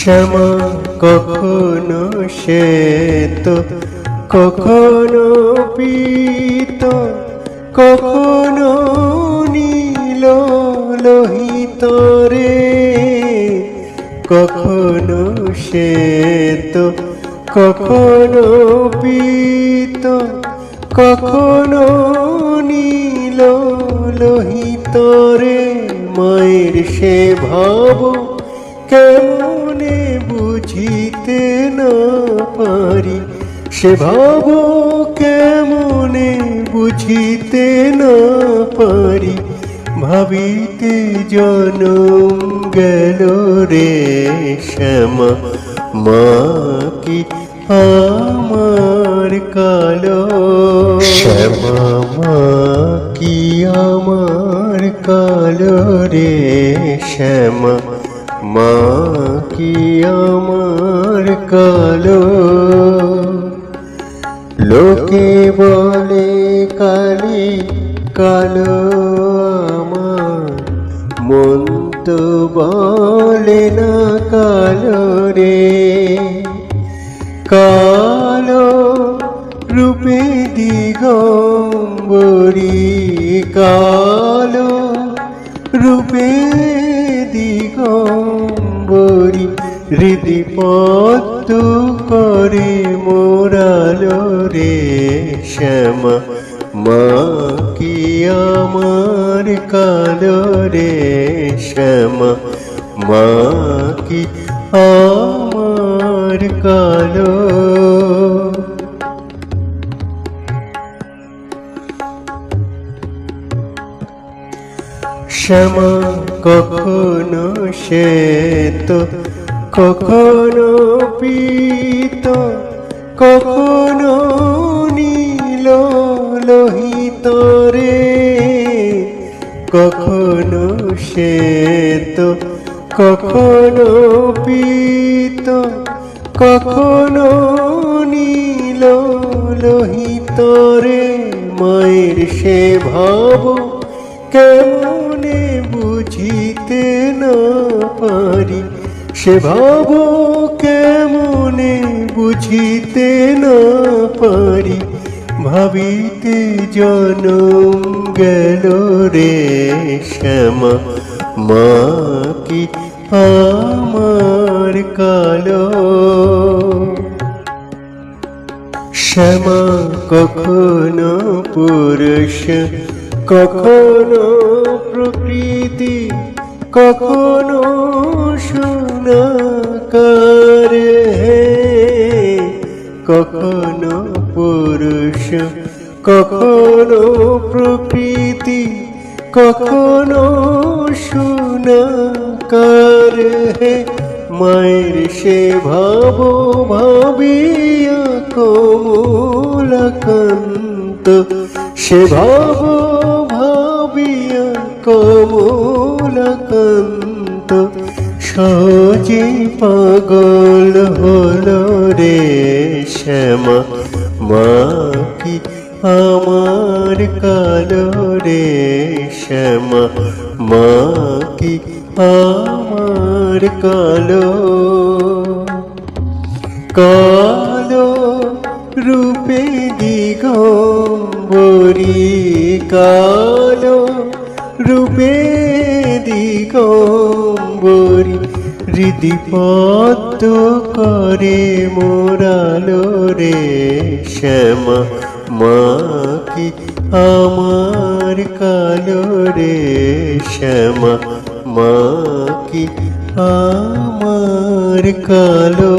শ্যামা কখনো শ্বেত, কখনো পীত, কখনো নীল লোহিত রে। কখনো শ্বেত, কখনো পীত, কখনো নীল লোহিত রে। মায়ের সে ভাব কেমনে বুঝিতে না পারি, সে ভাব কেমনে বুঝিতে না পারি। ভাবিতে জনম গেল রে শ্যামা, মা কি আমার কালো। শ্যামা মা কি আমার কালো রে শ্যামা, মা কি আমার কালো। লোকে বলে কালি কালো আমার, মন তো বলে না কালো রে। কালো রূপে দিগম্বরী, কালো রূপে দিগম্বরী। হৃদি পদ্ম করে মোরালো রে শ্যামা, মা কি আমার কালো রে শ্যামা, মা কি আমার কালো। শ্যামা কখনো শ্বেত, কখনো পীত, কখনো নীল লোহিত রে। কখনো শ্বেত, কখনো পীত, কখনো নীল লোহিত রে। মায়ের সে ভাব কেমনে বুঝিতে না পারি, সে ভাব কেমনে বুঝিতে না পারি। ভাবিতে জনম গেল রে শ্যামা, মা কি আমার কালো। শ্যামা কখনো পুরুষ, কখনো প্রকৃতি, কখনো সোনাকার হে। কখনো পুরুষ, কখনো প্রকৃতি, কখনো সোনাকার হে। মায়ের সে ভাব ভাবিয়া কমলাকান্ত, সে ভাব ভাবিয়া কমলাকান্ত। সহজে পাগল হলো রে শ্যামা, মা কি আমার কালো রে শ্যামা, মা কি আমার কালো। কালো রূপে দিগম্বরী, কালো রূপে দিগম্বরী। হৃদি পদ্ম করে মোরালো রে শ্যামা, মা কি আমার কালো রে শ্যামা, মা কি আমার কালো।